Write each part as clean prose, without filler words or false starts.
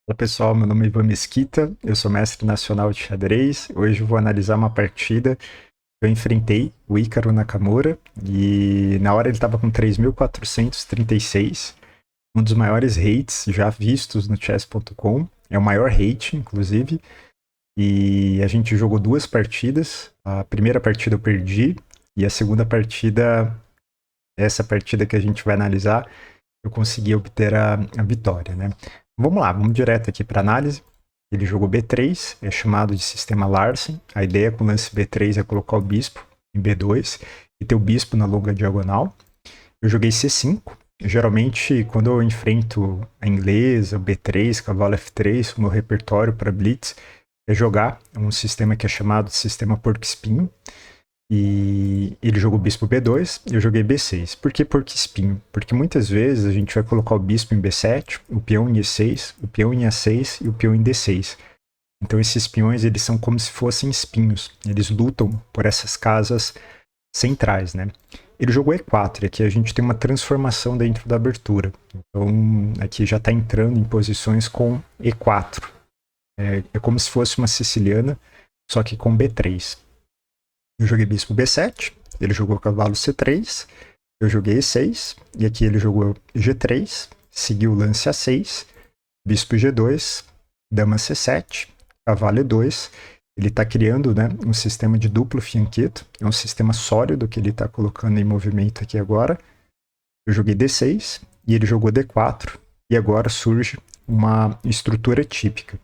Olá pessoal, meu nome é Ivan Mesquita, eu sou mestre nacional de xadrez. Hoje eu vou analisar uma partida que eu enfrentei o Ícaro Nakamura e na hora ele estava com 3.436, um dos maiores rates já vistos no chess.com, é o maior rate inclusive, e a gente jogou duas partidas. A primeira partida eu perdi e a segunda partida, essa partida que a gente vai analisar, eu consegui obter a vitória, né? Vamos lá, vamos direto aqui para análise. Ele jogou B3, é chamado de sistema Larsen. A ideia com o lance B3 é colocar o bispo em B2 e ter o bispo na longa diagonal. Eu joguei C5. Geralmente, quando eu enfrento a inglesa, o B3, cavalo F3, o meu repertório para blitz é jogar um sistema que é chamado de sistema porco-espinho. E ele jogou bispo B2, eu joguei B6. Por que porco-espinho? Porque muitas vezes a gente vai colocar o bispo em B7, o peão em E6, o peão em A6 e o peão em D6. Então esses peões, eles são como se fossem espinhos. Eles lutam por essas casas centrais, né? Ele jogou E4, e aqui a gente tem uma transformação dentro da abertura. Então aqui já está entrando em posições com E4. É como se fosse uma siciliana, só que com B3. Eu joguei bispo B7, ele jogou cavalo C3, eu joguei E6, e aqui ele jogou G3, seguiu o lance A6, bispo G2, dama C7, cavalo E2. Ele está criando, né, um sistema de duplo fianqueto, é um sistema sólido que ele está colocando em movimento aqui agora. Eu joguei D6 e ele jogou D4, e agora surge uma estrutura típica.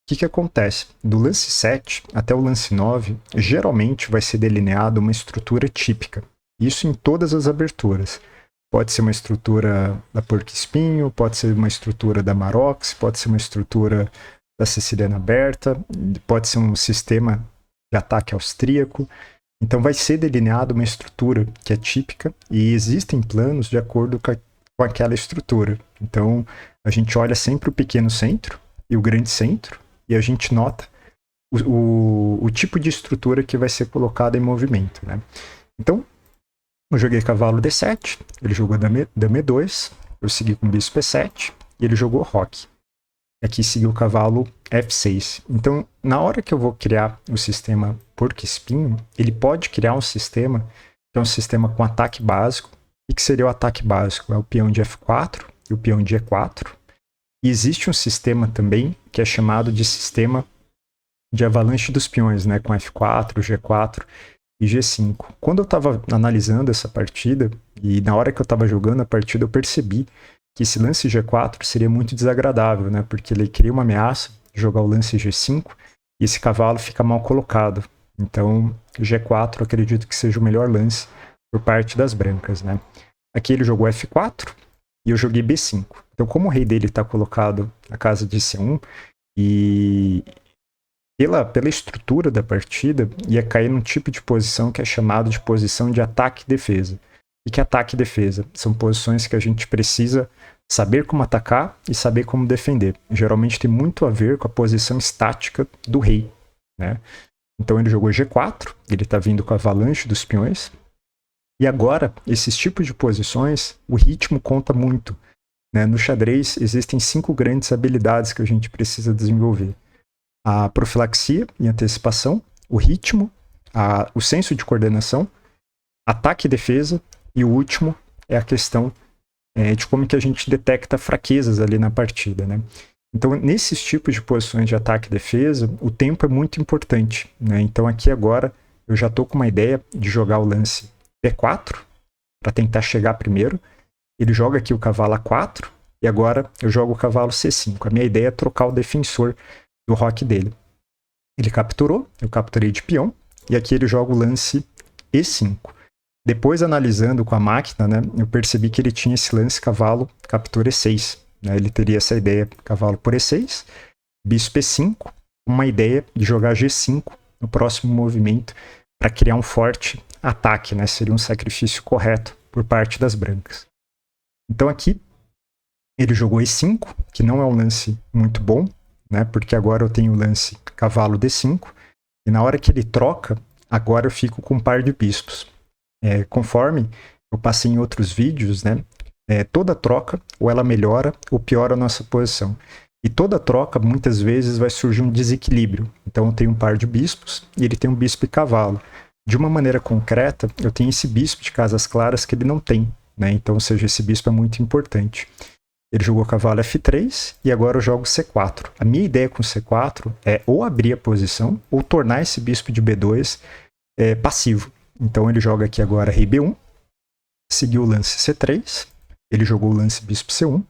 O que acontece? Do lance 7 até o lance 9, geralmente vai ser delineada uma estrutura típica. Isso em todas as aberturas. Pode ser uma estrutura da porco-espinho, pode ser uma estrutura da Marox, pode ser uma estrutura da siciliana aberta, pode ser um sistema de ataque austríaco. Então vai ser delineada uma estrutura que é típica e existem planos de acordo com aquela estrutura. Então a gente olha sempre o pequeno centro e o grande centro, e a gente nota o tipo de estrutura que vai ser colocada em movimento, né? Então, eu joguei cavalo D7, ele jogou dama E2, eu segui com bispo E7, e ele jogou roque. Aqui seguiu o cavalo F6. Então, na hora que eu vou criar o sistema porco-espinho, ele pode criar um sistema que é um sistema com ataque básico. O que seria o ataque básico? É o peão de F4 e o peão de E4. E existe um sistema também que é chamado de sistema de avalanche dos peões, né, com F4, G4 e G5. Quando eu estava analisando essa partida, e na hora que eu estava jogando a partida, eu percebi que esse lance G4 seria muito desagradável, né, porque ele cria uma ameaça de jogar o lance G5 e esse cavalo fica mal colocado. Então, G4 eu acredito que seja o melhor lance por parte das brancas, né. Aqui ele jogou F4 e eu joguei B5. Então, como o rei dele está colocado na casa de C1, e pela estrutura da partida, ia cair num tipo de posição que é chamado de posição de ataque e defesa. E que ataque e defesa? São posições que a gente precisa saber como atacar e saber como defender. Geralmente tem muito a ver com a posição estática do rei, né? Então ele jogou G4, ele está vindo com a avalanche dos peões. E agora, esses tipos de posições, o ritmo conta muito. Né? No xadrez, existem 5 grandes habilidades que a gente precisa desenvolver. A profilaxia e antecipação, o ritmo, o senso de coordenação, ataque e defesa, e o último é a questão de como que a gente detecta fraquezas ali na partida. Né? Então, nesses tipos de posições de ataque e defesa, o tempo é muito importante. Né? Então, aqui agora, eu já estou com uma ideia de jogar o lance B4, para tentar chegar primeiro. Ele joga aqui o cavalo A4, e agora eu jogo o cavalo C5. A minha ideia é trocar o defensor do roque dele. Ele capturou, eu capturei de peão, e aqui ele joga o lance E5. Depois, analisando com a máquina, né, eu percebi que ele tinha esse lance cavalo captura E6. Né? Ele teria essa ideia cavalo por E6, bispo E5, uma ideia de jogar G5 no próximo movimento para criar um forte ataque, né? Seria um sacrifício correto por parte das brancas. Então aqui ele jogou E5, que não é um lance muito bom, né? Porque agora eu tenho o lance cavalo D5, e na hora que ele troca, agora eu fico com um par de bispos. Conforme eu passei em outros vídeos, né? Toda troca, ou ela melhora ou piora a nossa posição. E toda troca, muitas vezes, vai surgir um desequilíbrio. Então eu tenho um par de bispos e ele tem um bispo e cavalo. De uma maneira concreta, eu tenho esse bispo de casas claras que ele não tem, né? Então, ou seja, esse bispo é muito importante. Ele jogou cavalo F3 e agora eu jogo C4. A minha ideia com C4 é ou abrir a posição ou tornar esse bispo de B2 passivo. Então ele joga aqui agora rei B1, seguiu o lance C3, ele jogou o lance bispo C1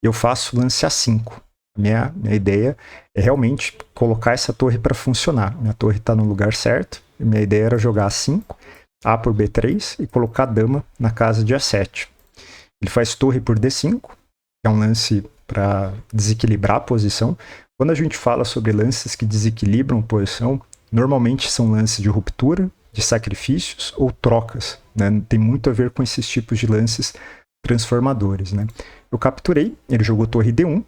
e eu faço o lance A5. Minha ideia é realmente colocar essa torre para funcionar. Minha torre está no lugar certo. Minha ideia era jogar A5, A por B3 e colocar a dama na casa de A7. Ele faz torre por D5, que é um lance para desequilibrar a posição. Quando a gente fala sobre lances que desequilibram a posição, normalmente são lances de ruptura, de sacrifícios ou trocas, né? Tem muito a ver com esses tipos de lances transformadores, né? Eu capturei, ele jogou torre D1,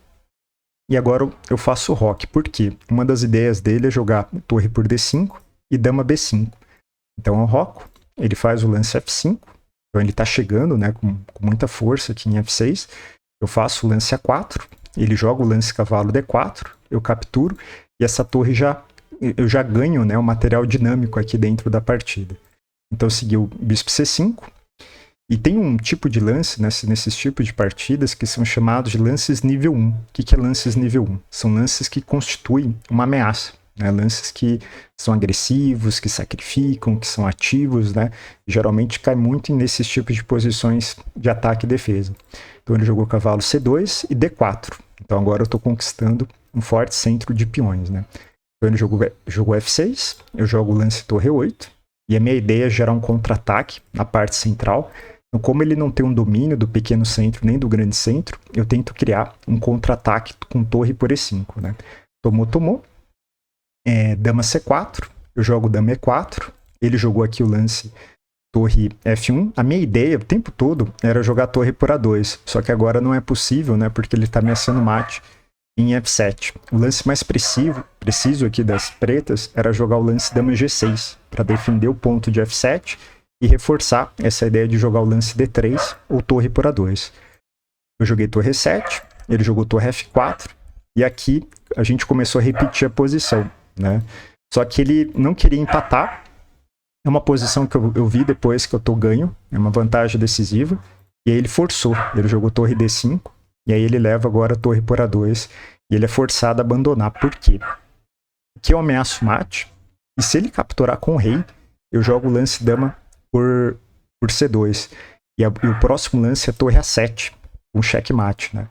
e agora eu faço o roque. Por quê? Uma das ideias dele é jogar torre por D5 e dama B5. Então eu roco, ele faz o lance F5, então ele está chegando, né, com muita força aqui em F6. Eu faço o lance A4, ele joga o lance cavalo D4, eu capturo, e essa torre eu já ganho, né, o material dinâmico aqui dentro da partida. Então eu segui o bispo C5, e tem um tipo de lance nesses tipos de partidas que são chamados de lances nível 1. O que é lances nível 1? São lances que constituem uma ameaça, né? Lances que são agressivos, que sacrificam, que são ativos, né? Geralmente cai muito nesses tipos de posições de ataque e defesa. Então ele jogou cavalo C2 e D4. Então agora eu estou conquistando um forte centro de peões, né? Então ele jogou F6, eu jogo o lance torre 8, e a minha ideia é gerar um contra-ataque na parte central. Então, como ele não tem um domínio do pequeno centro nem do grande centro, eu tento criar um contra-ataque com torre por E5, né? Tomou. Dama C4, eu jogo dama E4, ele jogou aqui o lance torre F1. A minha ideia o tempo todo era jogar torre por A2, só que agora não é possível, né? Porque ele está ameaçando mate em F7. O lance mais preciso aqui das pretas era jogar o lance dama G6, para defender o ponto de F7 e reforçar essa ideia de jogar o lance D3 ou torre por A2. Eu joguei torre E7, ele jogou torre F4, e aqui a gente começou a repetir a posição, né? Só que ele não queria empatar. É uma posição que eu vi depois que eu tô ganho, é uma vantagem decisiva, e aí ele forçou, ele jogou torre D5, e aí ele leva agora a torre por A2, e ele é forçado a abandonar. Por quê? Porque eu ameaço mate, e se ele capturar com o rei, eu jogo o lance dama por C2. E o próximo lance é torre A7, um checkmate, né?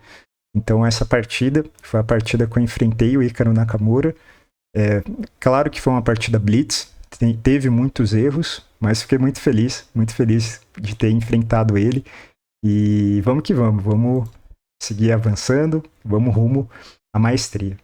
Então essa partida foi a partida que eu enfrentei o Hikaru Nakamura. Claro que foi uma partida blitz, teve muitos erros, mas fiquei muito feliz de ter enfrentado ele. E vamos que vamos seguir avançando, vamos rumo à maestria.